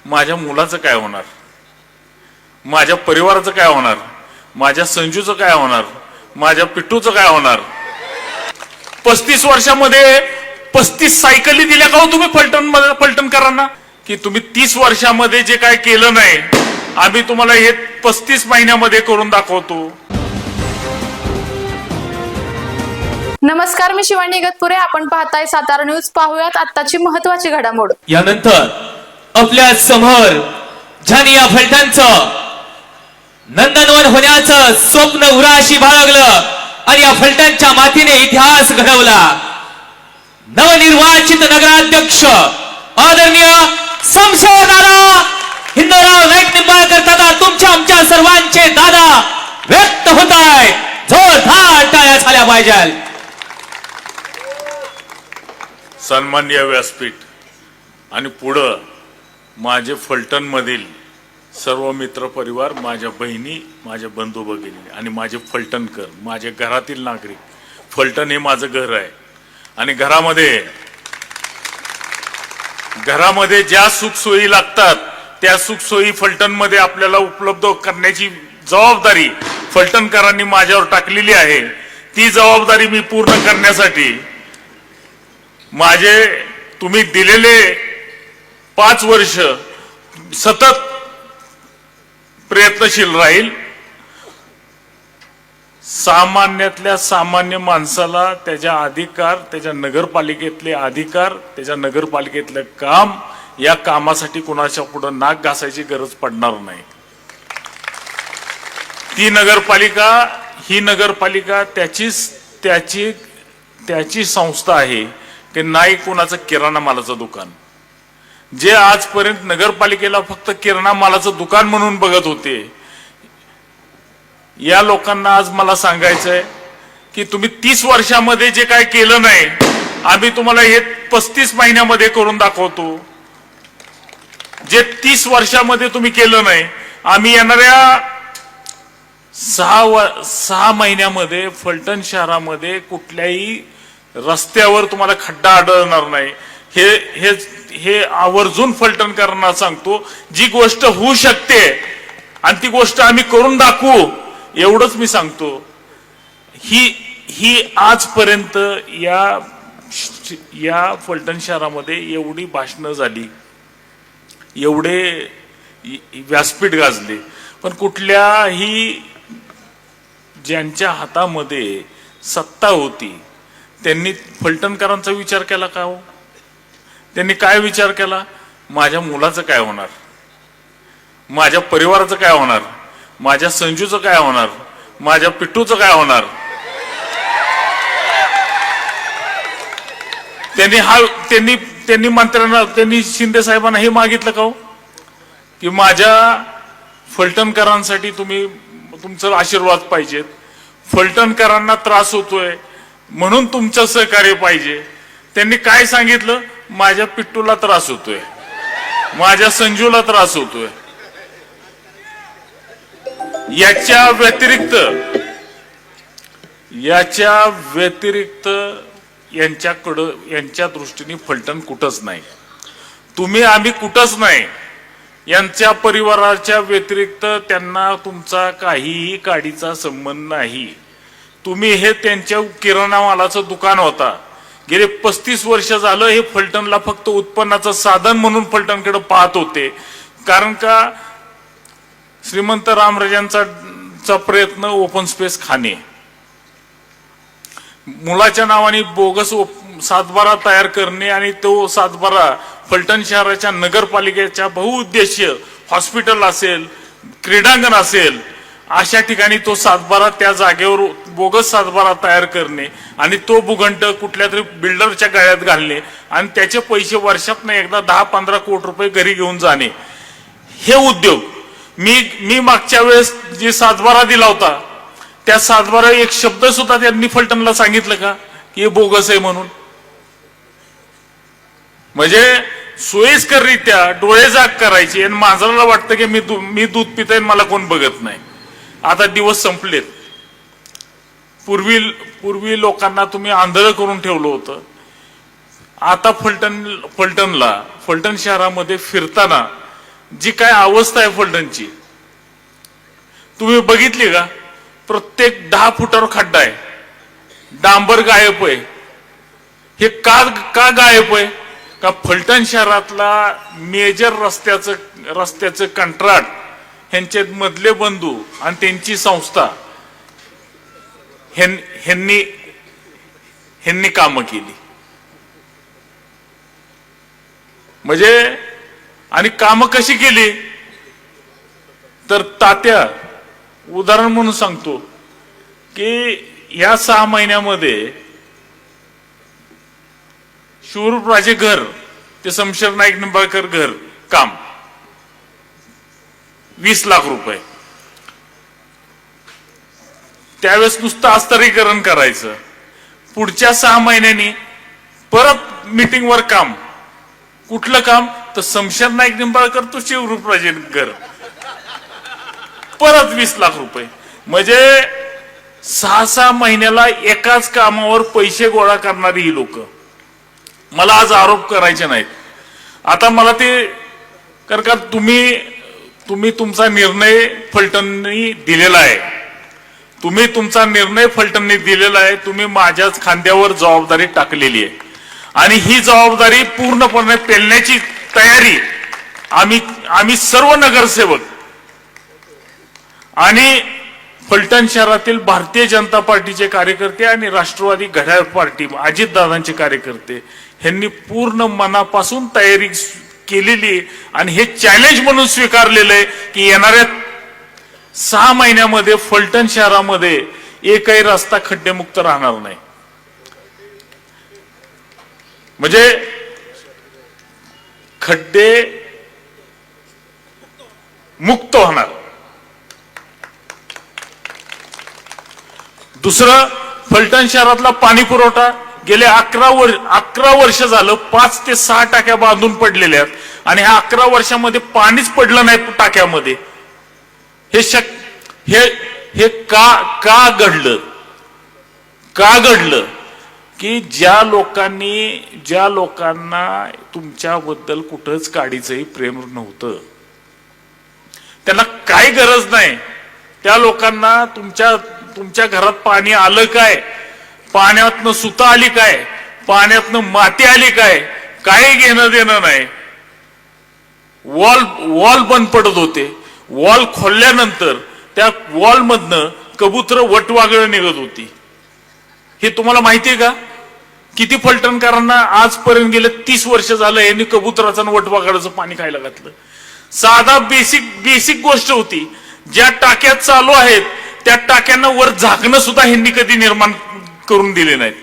माझ्या मुलाचं काय होणार, माझ्या परिवाराचं काय होणार, माझ्या संजूचं काय होणार, माझ्या पिट्टूचं काय होणार। 35 वर्षामध्ये 35 सायकली दिल्या का हो तुम्ही फलटणकरांना, की तुम्ही 30 वर्षामध्ये जे काय केलं नाही आम्ही तुम्हाला हे 35 महिन्यामध्ये करून दाखवतो। नमस्कार, मी शिवानी इगतपुरे, आपण पाहताय सातारा न्यूज। पाहूयात आत्ताची महत्त्वाची घडामोड। यानंतर आपल्या समोर ज्यांनी या फलटणचं नंदनवन होण्याचं स्वप्न उराशी बाळगलं आणि या फलटणच्या मातीने इतिहास घडवला, नवनिर्वाचित नगराध्यक्ष आदरणीय शमशेरदादा हिंदूराव नाईक निंबाळकर दादा, तुमच्या आमच्या सर्वांचे दादा व्यक्त होत आहे। जोरदार टाळ्या झाल्या पाहिजे। सन्माननीय व्यासपीठ आणि पुढं माझे फलटण मधील सर्व मित्र परिवार, माझ्या बहिणी, माझ्या बंधू भगिनी आणि माझे फलटणकर, माझे घरातील नागरिक। फलटण हे माझं घर आहे आणि घरामध्ये ज्या सुखसोयी लागतात त्या सुखसोयी फलटणमध्ये आपल्याला उपलब्ध करण्याची जबाबदारी फलटणकरांनी माझ्यावर टाकलेली आहे। ती जबाबदारी मी पूर्ण करण्यासाठी माझे तुम्ही दिलेले 5 वर्ष सतत प्रयत्नशील राहील। सामान्यातल्या सामान्य माणसाला त्याच्या अधिकार, त्याच्या नगरपालिकेतले अधिकार, त्याच्या नगरपालिकेतलं काम, या कामासाठी कोणाच्या पुढे नाक घासायची गरज पडणार नाही। ती नगरपालिका, ही नगरपालिका त्याची संस्था आहे की नाही कोणाचं किराणा मालाचं दुकान। जे आजपर्यंत नगरपालिकेला फक्त किराणा मालाचं दुकान म्हणून बघत होते, या लोकांना आज मला सांगायचंय की तुम्ही 30 वर्षामध्ये जे काय केलं नाही आम्ही तुम्हाला हे 35 महिन्यामध्ये करून दाखवतो। जे 30 वर्षामध्ये तुम्ही केलं नाही आम्ही येणाऱ्या 6 महिन्यामध्ये फलटण शहरामध्ये कुठल्याही रस्त्यावर तुम्हाला खड्डा आढळणार नाही। हे आवर्जून फलटणकरांना सांगतो। जी गोष्ट होऊ शकते आणि ती गोष्ट आम्ही करून दाखवू एवढंच मी सांगतो। ही आजपर्यंत या फलटण शहरामध्ये एवढी भाषणं झाली, एवढे व्यासपीठ गाजले, पण कुठल्याही ज्यांच्या हातामध्ये सत्ता होती त्यांनी फलटणकरांचा विचार केला का हो? त्यांनी काय विचार केला, माझ्या मुलाचं काय होणार, माझ्या परिवाराचं काय होणार, माझ्या संजूचं काय होणार, माझ्या पिट्टूचं काय होणार। त्यांनी मंत्र्यांना, त्यांनी शिंदे साहेबांना हे मागितलं का हो की माझ्या फलटणकरांसाठी तुमचं आशीर्वाद पाहिजेत, फलटणकरांना त्रास होतोय म्हणून तुमचं सहकार्य पाहिजे। त्यांनी काय सांगितलं, माझ्या पिट्टूला त्रास होतोय, माझ्या संजूला त्रास होतोय। याच्या व्यतिरिक्त यांच्या दृष्टीने फलटण कुठंच नाही, तुम्ही आम्ही कुठंच नाही। यांच्या परिवाराच्या व्यतिरिक्त त्यांना तुमचा काहीही काडीचा संबंध नाही। तुम्ही हे त्यांच्या किराणा मालाचं दुकान होता, गेले 35 वर्ष झालं हे फलटणला फक्त उत्पन्नाचं साधन म्हणून फलटणकडे पाहत होते। कारण का श्रीमंत रामराजांचा प्रयत्न ओपन स्पेस खाणे, मुलाच्या नावाने बोगस सातबारा तयार करणे आणि तो सातबारा फलटण शहराच्या नगरपालिकेच्या बहुउद्देशीय हॉस्पिटल असेल, क्रीडांगण असेल, अशा ठिकाणी तो सातबारा त्या जागेवर बोगस सातबारा तयार करणे आणि तो भूखंड कुठल्या तरी बिल्डरच्या गळ्यात घालणे आणि त्याचे पैसे वर्षातनं एकदा 10-15 कोटी रुपये घरी घेऊन जाणे, हे उद्योग। मी मागच्या वेळेस जे सातबारा दिला होता त्या सातबारा एक शब्द सुद्धा त्यांनी फलटणला सांगितलं का की हे बोगस आहे म्हणून? म्हणजे सोयीस्कररित्या डोळेजाग करायची आणि मांजराला वाटतं की मी दूध पितोय मला कोण बघत नाही। आता दिवस संपलेत। पूर्वी लोकांना तुम्ही आंधळं करून ठेवलं होतं। आता फलटण शहरामध्ये फिरताना जी काय अवस्था आहे फलटणची तुम्ही बघितली का? प्रत्येक 10 फुटावर खड्डा आहे, डांबर गायब आहे. हे का गायब आहे? का फलटण शहरातला मेजर रस्त्याचं कंत्राट ह्यांचे मधले बंधू आणि त्यांची संस्था ह्यांनी कामं केली. म्हणजे आणि कामं कशी केली तर तात्या उदाहरण म्हणून सांगतो की या 6 महिन्यामध्ये शिवरूपराजे घर ते शमशेर नाईक निंबाळकर घर काम 20 लाख रुपये. त्यावेळेस नुसतं अस्तरीकरण करायचं. पुढच्या 6 महिन्यांनी परत मीटिंगवर काम. कुठलं काम? तर शमशेर नाईक निंबाळकर तो शिवरूपराजे घर परत 20 लाख रुपये. म्हणजे 6 महिन्याला एकाच कामावर पैसे गोळा करणारी ही लोक. मला आज आरोप करायचे नाहीत. आता मला ते कारण का तुम्ही तुमचा निर्णय फलटणनी दिलेला आहे. तुमचा निर्णय फलटणनी दिलेला आहे. तुम्ही माझ्याच खांद्यावर जबाबदारी टाकलेली आहे आणि ही जबाबदारी पूर्णपणे पेलण्याची तयारी आम्ही सर्व नगरसेवक आणि फलटण शहरातील भारतीय जनता पार्टीचे कार्यकर्ते आणि राष्ट्रवादी घड्याळ पार्टी अजितदादांचे कार्यकर्ते ह्यांनी पूर्ण मनापासून तयारी केलेली आणि हे चॅलेंज म्हणून स्वीकारलेलं आहे की येणाऱ्या 6 महिन्यामध्ये फलटण शहरामध्ये एकही रस्ता खड्डेमुक्त राहणार नाही. म्हणजे खड्डे मुक्त होणार. दुसरं, फलटण शहरातला पाणी पुरवठा गेले 11 वर्ष झालं 5 ते 6 टाक्या बांधून पडलेल्या आहेत आणि ह्या 11 वर्षामध्ये पाणीच पडलं नाही टाक्यामध्ये. हे का घडलं की ज्या लोकांना तुमच्याबद्दल कुठंच काडीचंही प्रेम नव्हतं, त्यांना काही गरज नाही, त्या लोकांना तुमच्या घरात पाणी आलं काय, पाण्यातनं सुता आली काय, पाण्यातनं माती आली काय, काही घेणं देणं नाही. वॉल बंद पडत होते. वॉल खोलल्यानंतर त्या वॉल मधनं कबूतर वटवागळं निघत होती. हे तुम्हाला माहितीये का? किती फलटणकरांना आजपर्यंत गेले 30 वर्ष झालं यांनी कबुतराचं आणि वटवागळाचं पाणी खायला घातलं. साधा बेसिक गोष्ट होती. ज्या टाक्यात चालू आहेत त्या टाक्यांना वर झाकणं सुद्धा ह्यांनी कधी निर्माण करून दिले नाहीत.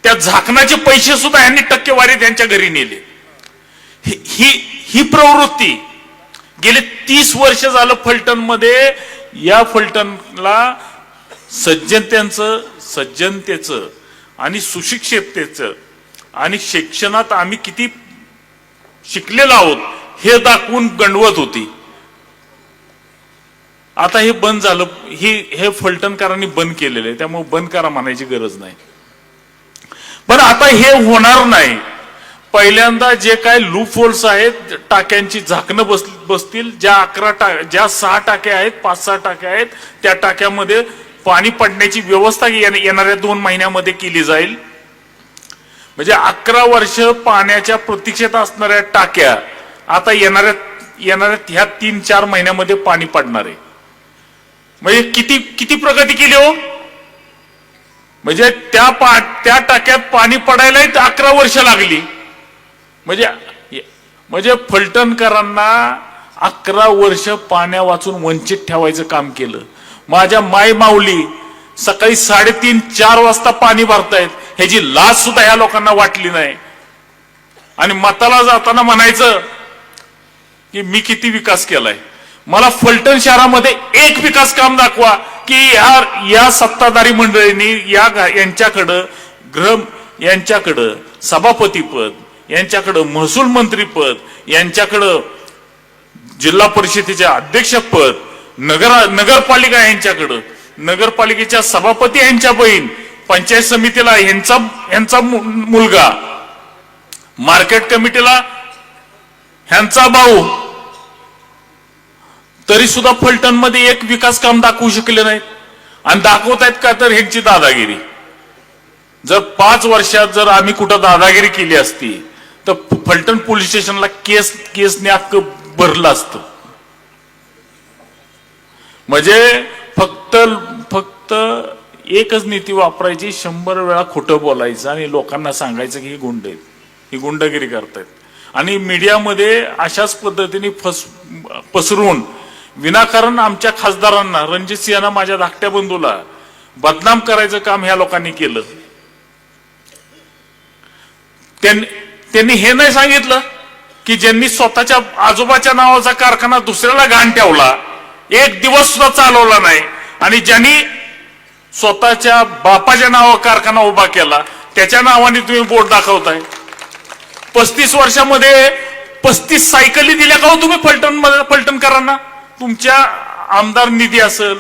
त्या झाकणाचे पैसे सुद्धा ह्यांनी टक्केवारी त्यांच्या घरी नेले. ही प्रवृत्ती गेले 30 वर्ष झालं फलटणमध्ये. या फलटणला सज्जनतेचं आणि सुशिक्षिततेचं आणि शिक्षणात आम्ही किती शिकलेलो आहोत हे दाखवून गंडवत होती. आता हे बंद झालं. हे फलटणकरांनी बंद केलेलं आहे, त्यामुळे बंद करा म्हणायची गरज नाही. पण आता हे होणार नाही. पहिल्यांदा जे काय लूप होल्स आहेत, टाक्यांची झाकणं बसतील. ज्या 6 टाक्या आहेत, 5-6 टाक्या आहेत, त्या टाक्यामध्ये पाणी पडण्याची व्यवस्था येणाऱ्या 2 महिन्यामध्ये केली जाईल. म्हणजे 11 वर्ष पाण्याच्या प्रतीक्षेत असणाऱ्या टाक्या आता येणाऱ्या ह्या 3-4 महिन्यामध्ये पाणी पडणार आहे. म्हणजे किती प्रगती केली हो. म्हणजे त्या टाक्यात पाणी पडायलाही 11 वर्ष लागली. म्हणजे फलटणकरांना 11 वर्ष पाण्या वाचून वंचित ठेवायचं काम केलं. माझ्या माय माऊली सकाळी 3:30-4 वाजता पाणी भरतायत, ह्याची लाज सुद्धा ह्या लोकांना वाटली नाही. आणि मताला जाताना म्हणायचं की मी किती विकास केलाय. मला फलटण शहरामध्ये एक विकास काम दाखवा की या सत्ताधारी मंडळींनी यांच्याकडं सभापतीपद, यांच्याकडं महसूल मंत्रीपद, यांच्याकडं जिल्हा परिषदेचे अध्यक्षपद, नगरपालिका यांच्याकडं, नगरपालिकेच्या सभापती यांच्या बहीण, पंचायत समितीला यांचा मुलगा, मार्केट कमिटीला ह्यांचा भाऊ, तरी सुद्धा फलटण मध्ये एक विकास काम दाखवू शकले नाहीत. आणि दाखवतायत का तर ह्यांची दादागिरी. जर 5 वर्षात जर आम्ही कुठं दादागिरी केली असती तर फलटण पोलीस स्टेशनला केसने अख्खं भरलं असतं. म्हणजे फक्त एकच नीती वापरायची, 100 वेळा खोटं बोलायचं आणि लोकांना सांगायचं की ही गुंड आहेत, ही गुंडगिरी करतायत. आणि मीडियामध्ये अशाच पद्धतीने पसरून विनाकारण आमच्या खासदारांना, रणजित सिंहांना, माझ्या धाकट्या बंधूला बदनाम करायचं काम ह्या लोकांनी केलं. त्यांनी हे नाही सांगितलं की ज्यांनी स्वतःच्या आजोबाच्या नावाचा कारखाना दुसऱ्याला घाण ठेवला, एक दिवस सुद्धा चालवला नाही, आणि ज्यांनी स्वतःच्या बापाच्या नावावर कारखाना उभा केला त्याच्या नावाने तुम्ही बोर्ड दाखवताय. 35 वर्षामध्ये 35 सायकली दिल्या का हो तुम्ही फलटणकरांना? तुमच्या आमदार निधी असेल,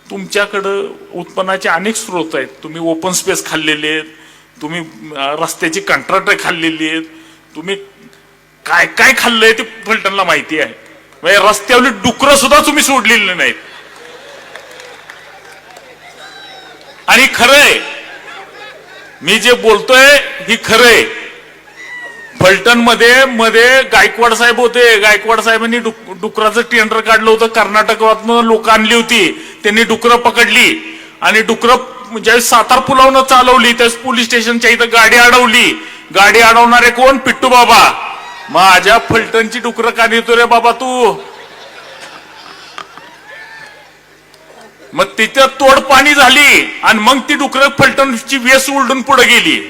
तुमच्याकडं उत्पन्नाचे अनेक स्रोत आहेत. तुम्ही ओपन स्पेस खाल्लेले आहेत, तुम्ही रस्त्याची कंत्राट खाल्लेली आहेत, तुम्ही काय काय खाल्लंय ते फलटणला माहिती आहे. म्हणजे रस्त्यावरील डुकरं सुद्धा तुम्ही सोडलेली नाहीत. आणि खरंय, मी जे बोलतोय ही खरंय. फलटण मध्ये गायकवाड साहेब होते. गायकवाड साहेबांनी डुकराचं टेंडर काढलं होतं. कर्नाटकातनं लोक आणली होती, त्यांनी डुकरं पकडली आणि डुकरं ज्यावेळेस सातार पुलावनं चालवली त्यावेळेस पोलीस स्टेशनच्या इथं गाडी अडवली. गाडी अडवणारे कोण? पिट्टू बाबा. माझ्या फलटणची डुकरं का नेतो रे बाबा तू? मग तिथं तोड पाणी झाली आणि मग ती डुकरं फलटणची वेस उलटून पुढे गेली.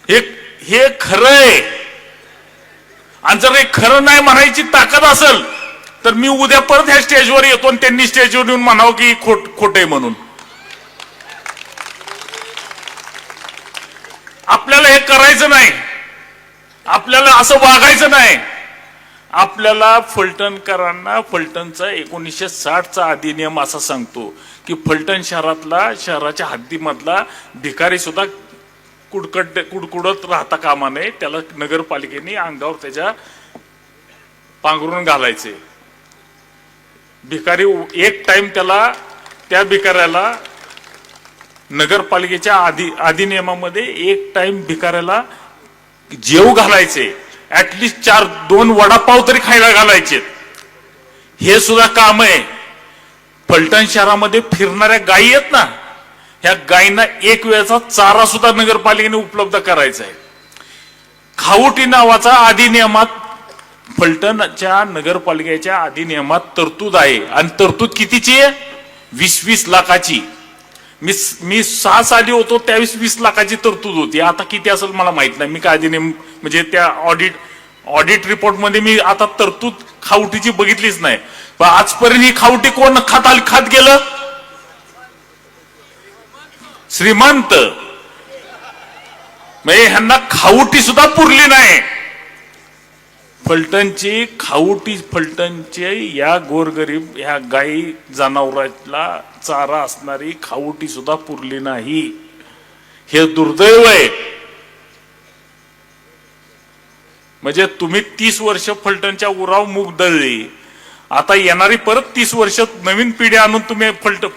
हे खरं आहे. आणि जर हे खरं नाही म्हणायची ताकद असेल तर मी उद्या परत ह्या स्टेजवर येतो आणि त्यांनी स्टेजवर येऊन म्हणावं की खोट आहे म्हणून. आपल्याला हे करायचं नाही, आपल्याला असं वागायचं नाही. आपल्याला फलटणकरांना फलटणचा 1960चा अधिनियम असा सांगतो की फलटण शहराच्या हद्दीमधला भिकारी सुद्धा कुडकुडत राहता कामा नये. त्याला नगरपालिकेने अंगावर त्याच्या पांघरून घालायचे. भिकारी एक टाइम त्या भिकाऱ्याला नगरपालिकेच्या अधिनियमामध्ये एक टाइम भिकाऱ्याला जेव घालायचे. ऍटलिस्ट 2 वडापाव तरी खायला घालायचे. हे सुद्धा काम आहे. फलटण शहरामध्ये फिरणाऱ्या गायी आहेत ना, ह्या गायींना एक वेळचा चारा सुद्धा नगरपालिकेने उपलब्ध करायचा आहे. खावटी नावाचा अधिनियमात, फलटणच्या नगरपालिकेच्या अधिनियमात तरतूद आहे. आणि तरतूद कितीची आहे? 20-20 लाखाची. मी 6 साली होतो त्यावेळेस 20 लाखाची तरतूद होती. आता किती असेल मला माहित नाही. मी काय अधिनियम म्हणजे त्या ऑडिट रिपोर्ट मध्ये मी आता तरतूद खावटीची बघितलीच नाही. पण आजपर्यंत ही खावटी कोण खात गेलं? श्रीमंत. म्हणजे ह्यांना खावटी सुद्धा पुरली नाही. फलटणची खावटी, फलटणचे या गोरगरीब ह्या गायी जनावरांना चारा असणारी खावटी सुद्धा पुरली नाही. हे दुर्दैव आहे. म्हणजे तुम्ही 30 वर्ष फलटणच्या उराव मूग दळली, आता येणारी परत 30 वर्ष नवीन पिढी आणून तुम्ही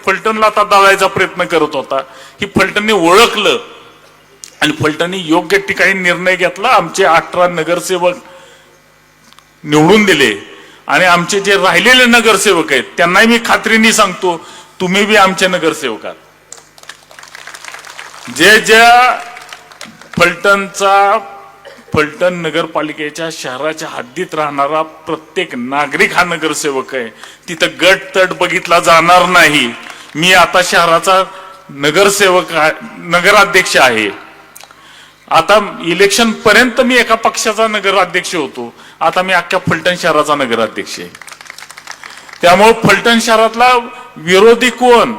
फलटणला आता दळायचा प्रयत्न करत होता. ही फलटणने ओळखलं आणि फलटणने योग्य ठिकाणी निर्णय घेतला. आमचे 18 नगरसेवक निवडून दिले आणि आमचे जे राहिलेले नगरसेवक आहेत त्यांनाही मी खात्रीने सांगतो, तुम्ही बी आमचे नगरसेवक आहात. ज्या फलटण नगरपालिकेच्या शहराच्या हद्दीत राहणारा प्रत्येक नागरिक हा नगरसेवक आहे. तिथं गट तट बघितला जाणार नाही. मी आता शहराचा नगराध्यक्ष आहे. आता इलेक्शन पर्यंत मी एका पक्षाचा नगराध्यक्ष होतो. आता मी अख्ख्या फलटण शहराचा नगराध्यक्ष आहे. त्यामुळे फलटण शहरातला विरोधी कोण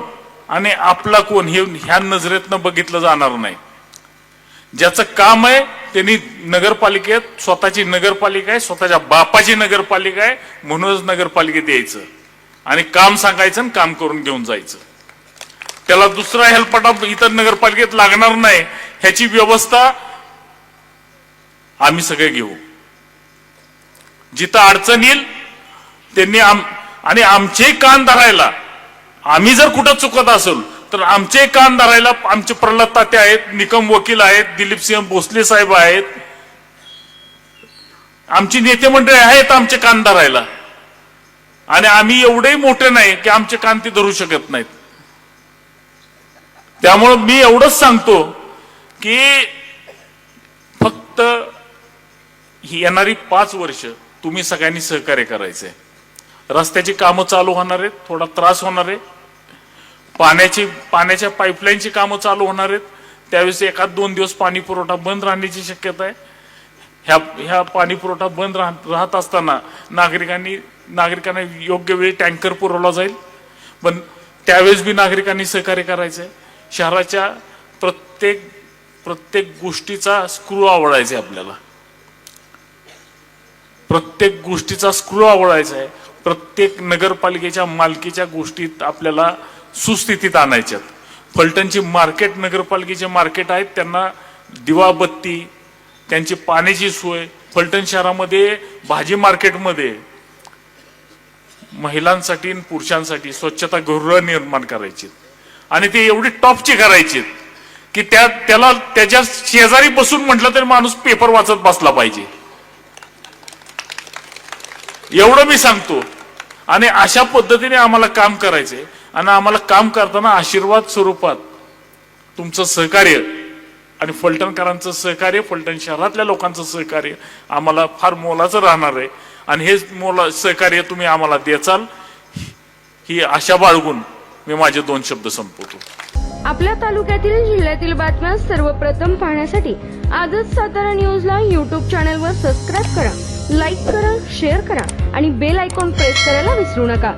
आणि आपला कोण हे ह्या नजरेतनं बघितलं जाणार नाही. ज्याचं काम आहे त्यांनी नगरपालिकेत, स्वतःची नगरपालिका आहे, स्वतःच्या बापाची नगरपालिका आहे म्हणूनच नगरपालिकेत यायचं आणि काम सांगायचं आणि काम करून घेऊन जायचं. त्याला दुसरा हेलपाटा इतर नगरपालिकेत लागणार नाही. ह्याची व्यवस्था आम्ही सगळे घेऊ. जिथं अडचण येईल त्यांनी आणि आमचे कान धरायला, आम्ही जर कुठं चुकत असेल तर आमचे कान धरायला आमचे प्रल्हाद तात्या आहेत, निकम वकील आहेत, दिलीपसिंह भोसले साहेब आहेत, आमची नेते मंडळी आहेत आमचे कान धरायला. आणि आम्ही एवढे मोठे नाही की आमचे कान ते धरू शकत नाहीत. त्यामुळे मी एवढंच सांगतो की फक्त ही येणारी 5 वर्ष तुम्ही सगळ्यांनी सहकार्य करायचंय. रस्त्याची कामं चालू होणार आहेत, थोडा त्रास होणार आहे. पाण्याच्या पाईपलाईनची कामं चालू होणार आहेत, त्यावेळेस 1-2 दिवस पाणी पुरवठा बंद राहण्याची शक्यता आहे. ह्या पाणी पुरवठा बंद राहत असताना नागरिकांना योग्य वेळी टँकर पुरवला जाईल, पण त्यावेळेस बी नागरिकांनी सहकार्य करायचंय. शहराच्या प्रत्येक गोष्टीचा स्क्रू आवळायचा आहे आपल्याला, प्रत्येक गोष्टीचा स्क्रू आवळायचा आहे. प्रत्येक नगरपालिकेच्या मालकीच्या गोष्टीत आपल्याला सुस्थितीत आणायच्यात. फलटणची मार्केट, नगरपालिकेचे मार्केट आहेत, त्यांना दिवाबत्ती, त्यांची पाण्याची सोय. फलटण शहरामध्ये भाजी मार्केटमध्ये महिलांसाठी आणि पुरुषांसाठी स्वच्छता गृह निर्माण करायची आणि ते एवढी टॉपची करायची की त्याच्या शेजारी बसून म्हटलं तरी माणूस पेपर वाचत बसला पाहिजे, एवढं मी सांगतो. आणि अशा पद्धतीने आम्हाला काम करायचंय. आणि आम्हाला काम करताना आशीर्वाद स्वरूपात तुमचं सहकार्य आणि फलटणकरांचं सहकार्य, फलटण शहरातल्या लोकांचं सहकार्य आम्हाला फार मोलाचं राहणार आहे. आणि हे सहकार्य तुम्ही आम्हाला द्याल ही आशा बाळगून मी माझे 2 शब्द संपवतो. आपल्या तालुक्यातील जिल्ह्यातील बातम्या सर्वप्रथम पाहण्यासाठी आजच सातारा न्यूजला YouTube चॅनलवर सबस्क्राईब करा, लाईक करा, शेअर करा आणि बेल आयकॉन प्रेस करायला विसरू नका.